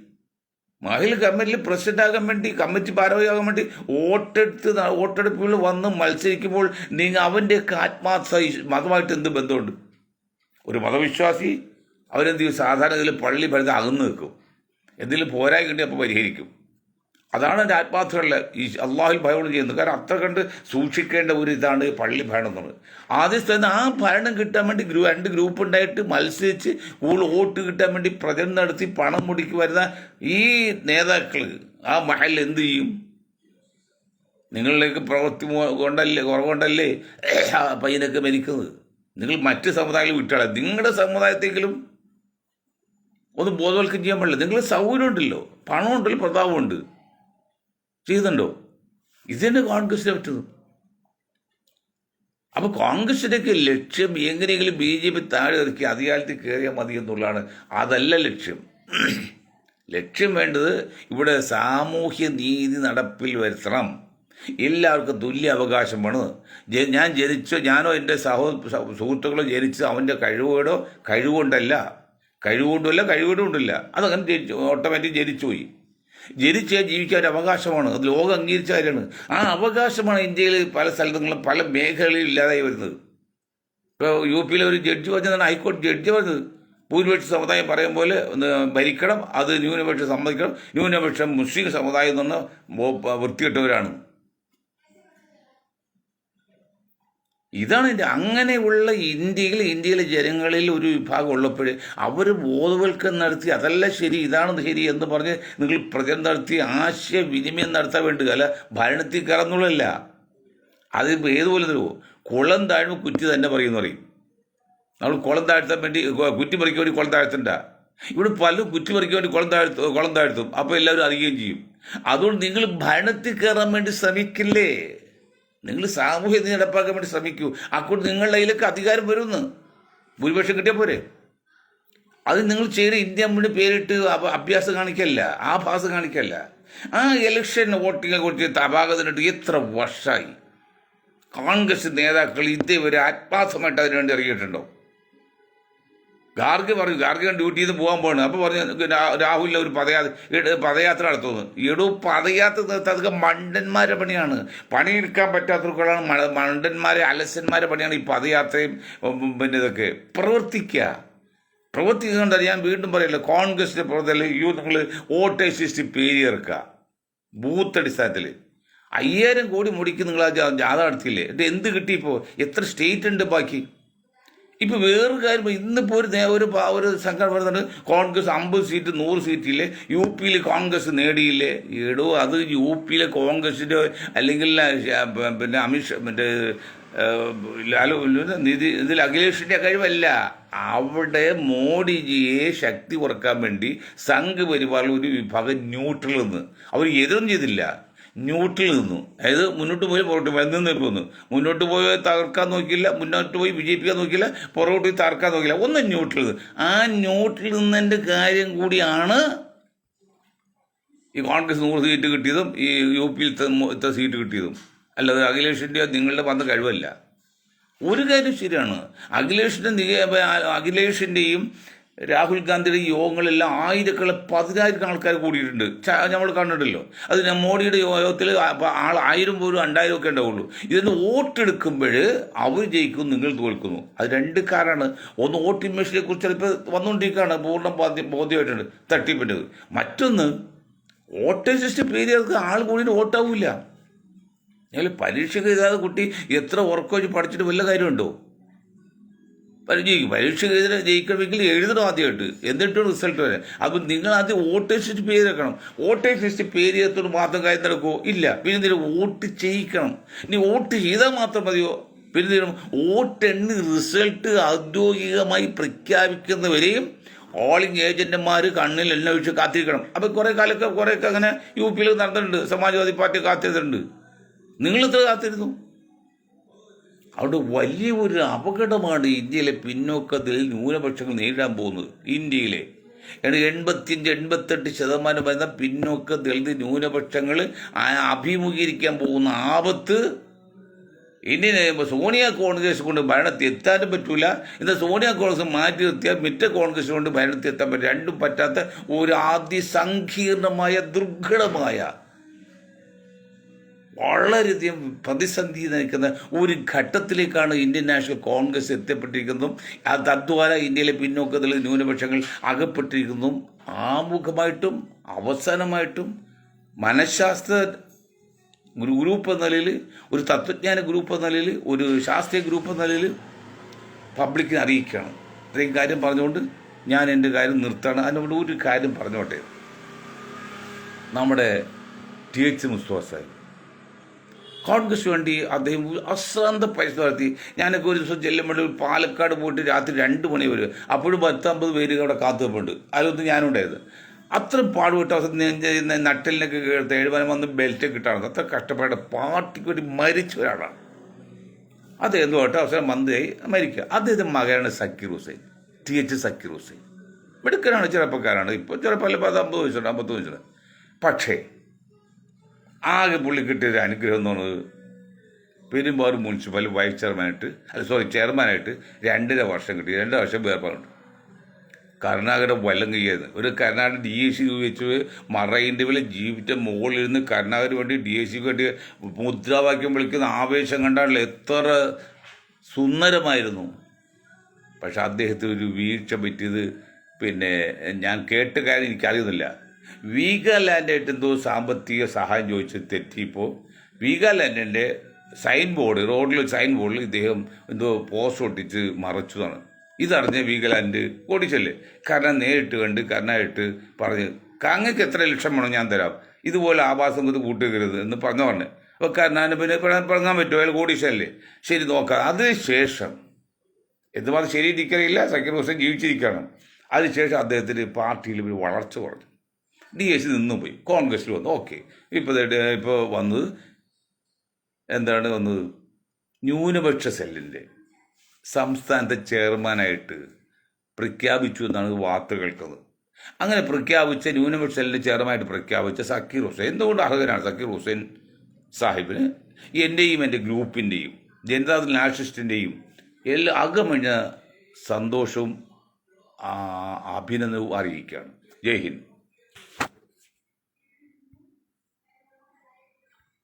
പ്രസിഡന്റ് ആകാൻ വേണ്ടി, കമ്മിറ്റി ഭാരവാഹിയാകാൻ വേണ്ടി വോട്ടെടുപ്പുകൾ വന്ന് മത്സരിക്കുമ്പോൾ നിങ്ങൾ അവൻ്റെയൊക്കെ ആത്മാർത്ഥ മതമായിട്ട് എന്ത് ബന്ധമുണ്ട്? ഒരു മതവിശ്വാസി അവരെന്ത് ചെയ്യും? സാധാരണ ഇതിൽ പള്ളി ഭരിത അകന്ന് നിൽക്കും. എന്തെങ്കിലും പോരായി കിട്ടി അപ്പോൾ പരിഹരിക്കും. അതാണ് എൻ്റെ ആത്മാർത്ഥമുള്ള ഈ അള്ളാഹുൽ ഭയമാണ് ചെയ്യുന്നത്. കാരണം അത്ര കണ്ട് സൂക്ഷിക്കേണ്ട ഒരു ഇതാണ് പള്ളി ഭരണം എന്നുള്ളത്. ആദ്യ സ്ഥാനം ആ ഭരണം കിട്ടാൻ വേണ്ടി 2 ഗ്രൂപ്പ് ഉണ്ടായിട്ട് മത്സരിച്ച് വോട്ട് കിട്ടാൻ വേണ്ടി പ്രചരണം നടത്തി പണം മുടിക്ക് വരുന്ന ഈ നേതാക്കൾ ആ മഹൽ എന്ത് ചെയ്യും? നിങ്ങളിലേക്ക് പ്രവൃത്തി കുറവുകൊണ്ടല്ലേ ആ പയ്യനൊക്കെ മരിക്കുന്നത്. നിങ്ങൾ മറ്റ് സമുദായങ്ങൾ വിട്ടാളെ, നിങ്ങളുടെ സമുദായത്തെങ്കിലും ഒന്ന് ബോധവൽക്കരണം ചെയ്യാൻ പാടില്ല. നിങ്ങൾ സൗകര്യമുണ്ടല്ലോ, പണമുണ്ടല്ലോ, പ്രതാപമുണ്ട്, ചെയ്യുന്നുണ്ടോ? ഇതന്നെ കോൺഗ്രസിനെ പറ്റുന്നു. അപ്പോൾ കോൺഗ്രസിൻ്റെയൊക്കെ ലക്ഷ്യം എങ്ങനെയെങ്കിലും BJP താഴെ ഇറക്കി അധികാരത്തിൽ കയറിയാൽ മതി എന്നുള്ളതാണ്. അതല്ല ലക്ഷ്യം. ലക്ഷ്യം വേണ്ടത് ഇവിടെ സാമൂഹ്യ നീതി നടപ്പിൽ വരുത്തണം. എല്ലാവർക്കും തുല്യ അവകാശം വേണം. ഞാനോ എൻ്റെ സുഹൃത്തുക്കളോ ജനിച്ച് അവൻ്റെ കഴിവുകൊണ്ടല്ല, കഴിവുകൊണ്ടുമില്ല. അതങ്ങനെ ഓട്ടോമാറ്റിക് ജനിച്ചുപോയി. ജീവിക്കാൻ ഒരു അവകാശമാണ്. അത് ലോകം അംഗീകരിച്ച കാര്യമാണ്. ആ അവകാശമാണ് ഇന്ത്യയിൽ പല സ്ഥലത്തും പല മേഖലകളിൽ ഇല്ലാതായി വരുന്നത്. ഇപ്പോൾ UP ഒരു ജഡ്ജി പറഞ്ഞതാണ്, ഹൈക്കോടതി ജഡ്ജി പറഞ്ഞത്, ഭൂരിപക്ഷ സമുദായം പറയും പോലെ ഭരിക്കണം, അത് ന്യൂനപക്ഷം സമ്മതിക്കണം. ന്യൂനപക്ഷം മുസ്ലിം സമുദായം എന്ന് പറഞ്ഞാൽ വൃത്തികെട്ടവരാണ്. ഇതാണ് അങ്ങനെയുള്ള ഇന്ത്യയിലെ ജനങ്ങളിൽ ഒരു വിഭാഗം ഉള്ളപ്പോൾ അവർ ബോധവൽക്കരണം നടത്തി അതല്ല ശരി, ഇതാണ് ശരി എന്ന് പറഞ്ഞ് നിങ്ങൾ പ്രചരണം നടത്തി ആശയവിനിമയം നടത്താൻ വേണ്ടി, അല്ല ഭരണത്തിൽ കയറുന്നുള്ളല്ല. അത് ഏതുപോലെ തരുമോ? കുളം താഴ്മ കുറ്റി തന്നെ പറയും. നമ്മൾ കുളം താഴ്ത്താൻ വേണ്ടി കുറ്റി പറിക്കാൻ വേണ്ടി കുളം താഴ്ത്തണ്ട. ഇവിടെ പലരും കുറ്റി പറിക്കാൻ വേണ്ടി കുളം താഴ്ത്തും. അപ്പോൾ എല്ലാവരും അറിയുകയും ചെയ്യും. അതുകൊണ്ട് നിങ്ങൾ ഭരണത്തിൽ കയറാൻ വേണ്ടി ശ്രമിക്കില്ലേ? നിങ്ങൾ സാമൂഹ്യ നീതി നടപ്പാക്കാൻ വേണ്ടി ശ്രമിക്കൂ. അപ്പോൾ നിങ്ങളുടെ കയ്യിലേക്ക് അധികാരം വരുമെന്ന് ഭൂരിപക്ഷം കിട്ടിയാൽ പോരെ. അത് നിങ്ങൾ ചെയ്യുന്ന ഇന്ത്യ മുന്നേ പേരിട്ട് അഭ്യാസം കാണിക്കല്ല, ആ ഭാസം കാണിക്കല്ല. ആ ഇലക്ഷൻ വോട്ടിങ്ങിനെ കുറിച്ച് അപാകതനിട്ട് എത്ര വർഷമായി കോൺഗ്രസ് നേതാക്കൾ ഇതേവരെ ആത്മാർത്ഥമായിട്ട് അതിനുവേണ്ടി ഇറങ്ങിയിട്ടുണ്ടോ? ഗാർഗെ ഡ്യൂട്ടിയിൽ നിന്ന് പോകാൻ പോകണം. അപ്പോൾ പറഞ്ഞു രാഹുലിൻ്റെ ഒരു പദയാത്ര നടത്തുന്നു. പദയാത്ര നിർത്താൻ അതൊക്കെ മണ്ടന്മാരുടെ പണിയാണ്. പണിയെടുക്കാൻ പറ്റാത്തവർക്കുള്ളതാണ് മണ്ടന്മാരെ അലസന്മാരുടെ പണിയാണ് ഈ പദയാത്രയും ഇതൊക്കെ. പ്രവർത്തിക്കുന്നുണ്ട്. ഞാൻ വീണ്ടും പറയല്ലോ, കോൺഗ്രസിൻ്റെ പ്രവർത്തനം നിങ്ങൾ വോട്ടേഴ്സ് ലിസ്റ്റ് പേര് ചേർക്കുക. ബൂത്ത് അടിസ്ഥാനത്തിൽ 5000 കോടി മുടിക്ക് നിങ്ങൾ ആ ജാഥ നടത്തിയില്ലേ? എന്നിട്ട് എന്ത് കിട്ടിയിപ്പോൾ? എത്ര സ്റ്റേറ്റ് ഉണ്ട് ബാക്കി? ഇപ്പോൾ വേറൊരു കാര്യം, ഇന്നിപ്പോൾ ഒരു സംഘടന പറയുന്നുണ്ട് കോൺഗ്രസ് 50 സീറ്റ് 100 സീറ്റില്ലേ യു പിയിൽ കോൺഗ്രസ് നേടിയില്ലേ? അത് യു പിയിലെ കോൺഗ്രസിൻ്റെ അല്ലെങ്കിൽ പിന്നെ അമിത്ഷാ ഇതിൽ അഖിലേഷിൻ്റെ കഴിവല്ല. അവിടെ മോഡിജിയെ ശക്തി കുറക്കാൻ വേണ്ടി സംഘ് പരിവാറിൽ ഒരു വിഭാഗം ന്യൂട്രൽ നിന്ന് അവർ എതിരൊന്നും ചെയ്തില്ല, ന്യൂട്രൽ നിന്നു. അതായത് മുന്നോട്ട് പോയി പുറകോട്ട് പോയി നിന്നിപ്പോന്നു. മുന്നോട്ട് പോയി തകർക്കാൻ നോക്കിയില്ല, മുന്നോട്ട് പോയി വിജയിപ്പിക്കാൻ നോക്കിയില്ല, പുറകോട്ട് പോയി തകർക്കാൻ നോക്കിയില്ല, ഒന്ന് ന്യൂട്രൽ നിന്ന്. ആ ന്യൂട്രൽ നിന്നതിൻ്റെ കാര്യം കൂടിയാണ് ഈ കോൺഗ്രസ് 100 സീറ്റ് കിട്ടിയതും ഈ യു പിയിൽ ഇത്ര സീറ്റ് കിട്ടിയതും. അല്ലാതെ അഖിലേഷിൻ്റെ നിങ്ങളുടെ വന്ന കഴിവല്ല. ഒരു കാര്യം ശരിയാണ്, അഖിലേഷിൻ്റെയും രാഹുൽ ഗാന്ധിയുടെ യോഗങ്ങളെല്ലാം 10,000 ആൾക്കാർ കൂടിയിട്ടുണ്ട്. നമ്മൾ കണ്ടിട്ടല്ലോ. അത് മോഡിയുടെ യോഗത്തിൽ 1000 പോലും 2000 ഒക്കെ ഉണ്ടാവുള്ളൂ. ഇതിന് വോട്ടെടുക്കുമ്പോൾ അവർ ജയിക്കും, നിങ്ങൾ തോൽക്കുന്നു. അത് 2 കാരണമാണ്. ഒന്ന്, വോട്ടിംഗ് മെഷീനെ കുറിച്ച് ചിലപ്പോൾ വന്നുകൊണ്ടിരിക്കുകയാണ്, പൂർണ്ണ ബോധ്യമായിട്ടുണ്ട് തട്ടിപ്പിട്ടത്. മറ്റൊന്ന്, വോട്ടേഴ്സ് ലിസ്റ്റ് പേര് ചേർക്ക് ആൾ കൂടി വോട്ടാവില്ല. ഞങ്ങൾ പരീക്ഷയ്ക്ക് എഴുതാതെ കുട്ടി എത്ര ഉറക്കം വെച്ച് പഠിച്ചിട്ട് വല്ല കാര്യമുണ്ടോ? പരീക്ഷ ജയിക്കണമെങ്കിൽ എഴുതണം ആദ്യമായിട്ട്, എന്നിട്ടും റിസൾട്ട് വരെ. അപ്പം നിങ്ങൾ ആദ്യം വോട്ടേഴ്സ് ലിസ്റ്റ് പേര് വെക്കണം. വോട്ടേഴ്സ് ലിസ്റ്റ് പേര് ചേർത്തോട് മാത്രം കാര്യം നടക്കുമോ? ഇല്ല. പിന്നെ എന്തെങ്കിലും വോട്ട് ചെയ്യിക്കണം. ഇനി വോട്ട് ചെയ്താൽ മാത്രം മതിയോ? പിന്നെ എന്തെങ്കിലും വോട്ടെണ്ണി റിസൾട്ട് ഔദ്യോഗികമായി പ്രഖ്യാപിക്കുന്നവരെയും പോളിംഗ് ഏജന്റുമാർ കണ്ണിൽ എണ്ണ ഒഴിച്ച് കാത്തിരിക്കണം. അപ്പം കുറേയൊക്കെ അങ്ങനെ യു പിയിൽ നടന്നിട്ടുണ്ട്. സമാജ്വാദി പാർട്ടി കാത്തിരുന്നുണ്ട്. നിങ്ങളിത്ര കാത്തിരുന്നു. അവിടെ വലിയൊരു അപകടമാണ് ഇന്ത്യയിലെ പിന്നോക്കത്തിൽ ന്യൂനപക്ഷങ്ങൾ നേരിടാൻ പോകുന്നത്. ഇന്ത്യയിലെ 85-88% വരുന്ന പിന്നോക്ക ദളിത് ന്യൂനപക്ഷങ്ങൾ അഭിമുഖീകരിക്കാൻ പോകുന്ന ആപത്ത് സോണിയ കോൺഗ്രസ് കൊണ്ട് ഭരണത്തിൽ എത്താനും പറ്റൂല. എന്നാൽ സോണിയ കോൺഗ്രസ് മാറ്റി നിർത്തിയാൽ മറ്റേ കോൺഗ്രസ് കൊണ്ട് ഭരണത്തിൽ എത്താൻ പറ്റും. രണ്ടും പറ്റാത്ത ഒരു അതിസങ്കീർണമായ ദുർഘടമായ വളരെയധികം പ്രതിസന്ധി നയിക്കുന്ന ഒരു ഘട്ടത്തിലേക്കാണ് ഇന്ത്യൻ നാഷണൽ കോൺഗ്രസ് എത്തപ്പെട്ടിരിക്കുന്നതും തദ്വാര ഇന്ത്യയിലെ പിന്നോക്കത്തിൽ ന്യൂനപക്ഷങ്ങൾ അകപ്പെട്ടിരിക്കുന്നതും ആമുഖമായിട്ടും അവസാനമായിട്ടും മനഃശാസ്ത്ര ഗ്രൂപ്പ് എന്ന നിലയിൽ, ഒരു തത്വജ്ഞാന ഗ്രൂപ്പ് എന്ന നിലയിൽ, ഒരു ശാസ്ത്രീയ ഗ്രൂപ്പ് എന്ന നിലയിൽ പബ്ലിക്കിനെ അറിയിക്കുകയാണ്. ഇത്രയും കാര്യം പറഞ്ഞുകൊണ്ട് ഞാൻ എൻ്റെ കാര്യം നിർത്താണ്. അതിനോട് ഒരു കാര്യം പറഞ്ഞോട്ടെ. നമ്മുടെ TH മുസ്തഫ സാഹിബ് കോൺഗ്രസ് വേണ്ടി അദ്ദേഹം അശ്രാന്ത പരിശ്രമം നടത്തി. ഞാനൊക്കെ ഒരു ദിവസം ചെല്ലുമ്പോൾ പാലക്കാട് പോയിട്ട് രാത്രി 2 മണി വരെ, അപ്പോഴും 10-50 പേര് അവിടെ കാത്തുനിൽപ്പുണ്ട്. അതിലൊന്നും ഞാനുണ്ടായത്. അത്രയും പാടുപെട്ട അവസരം നട്ടലിനൊക്കെ കേട്ട് 70 വന്ന് ബെൽറ്റ് കിട്ടാണ്. അത്ര കഷ്ടപ്പാട് പാർട്ടിക്ക് വേണ്ടി മരിച്ച ഒരാളാണ് അദ്ദേഹം. തൊട്ട് അവസരം മന്ത്രിയായി മരിക്കുക. അദ്ദേഹത്തിൻ്റെ മകനാണ് സക്കീർ ഹുസൈൻ, TH സക്കീർ ഹുസൈൻ. മിടുക്കനാണ്, ചെറുപ്പക്കാരാണ്. ഇപ്പോൾ ചെറുപ്പം 50 വയസ്സുണ്ട്, 50 വയസ്സുണ്ട്. പക്ഷേ ആകെ പുള്ളി കിട്ടിയൊരു അനുഗ്രഹം എന്ന് പറയുന്നത് പെരുമ്പാവൂർ മുനിസിപ്പൽ വൈസ് ചെയർമാനായിട്ട് 2.5 വർഷം കിട്ടി. 2 വർഷം വേർപാടുണ്ട്. കരുണാകരൻ്റെ വല്ലം കയ്യായിരുന്നു. ഒരു കരുണാകരൻ DSC വെച്ച് മറൈൻ്റെ വില ജീവിച്ച മുകളിലിരുന്ന് കരുണാകരന് വേണ്ടി DSCക്ക് വേണ്ടി മുദ്രാവാക്യം വിളിക്കുന്ന ആവേശം കണ്ടാണല്ലോ. എത്ര സുന്ദരമായിരുന്നു. പക്ഷെ അദ്ദേഹത്തിന് ഒരു വീഴ്ച പറ്റിയത് പിന്നെ ഞാൻ കേട്ട കാര്യം എനിക്കറിയുന്നില്ല. വീഗാലാൻഡായിട്ട് എന്തോ സാമ്പത്തിക സഹായം ചോദിച്ച് തെറ്റിയപ്പോൾ വീഗാലാൻഡിൻ്റെ സൈൻ ബോർഡ്, റോഡിൽ സൈൻ ബോർഡിൽ ഇദ്ദേഹം എന്തോ പോസ്റ്റ് ഒട്ടിച്ച് മറച്ചതാണ്. ഇതറിഞ്ഞ് വീഗാലാൻഡ് ഓടിച്ചല്ലേ. കാരണം നേരിട്ട് കണ്ട് കർണായിട്ട് പറഞ്ഞ് അങ്ങക്ക് എത്ര ലക്ഷം വേണം ഞാൻ തരാം, ഇതുപോലെ ആവാസം ഇത് കൂട്ടുകരുത് എന്ന് പറഞ്ഞു. അപ്പോൾ കർണാന് പിന്നെ പറഞ്ഞാൻ പറ്റുമോ, അയാൾ കോടീശ്വരല്ലേ, ശരി നോക്കാം. അതിനുശേഷം എന്തുമാത്രം ശരി ഇരിക്കറിയില്ല, സക്കീർ ഹുസൈൻ ജീവിച്ചിരിക്കണം. അതിനുശേഷം അദ്ദേഹത്തിന് പാർട്ടിയിൽ ഒരു വളർച്ച കുറഞ്ഞു. DSC നിന്നുപോയി, കോൺഗ്രസ്സിൽ വന്നു. ഓക്കെ, ഇപ്പോൾ വന്നത് എന്താണ് വന്നത്, ന്യൂനപക്ഷ സെല്ലിൻ്റെ സംസ്ഥാനത്തെ ചെയർമാനായിട്ട് പ്രഖ്യാപിച്ചു എന്നാണ് വാർത്ത കേൾക്കുന്നത്. അങ്ങനെ പ്രഖ്യാപിച്ച ന്യൂനപക്ഷ സെല്ലിൻ്റെ ചെയർമാനായിട്ട് പ്രഖ്യാപിച്ച സക്കീർ ഹുസൈൻ എന്തുകൊണ്ട് അർഹനാണ്. സക്കീർ ഹുസൈൻ സാഹിബിന് എൻ്റെയും എൻ്റെ ഗ്രൂപ്പിൻ്റെയും ജനതാദൾ നാഷണലിസ്റ്റിൻ്റെയും എല്ലാ അകമഴിഞ്ഞ സന്തോഷവും അഭിനന്ദനവും അറിയിക്കുകയാണ്. ജയ് ഹിന്ദ്.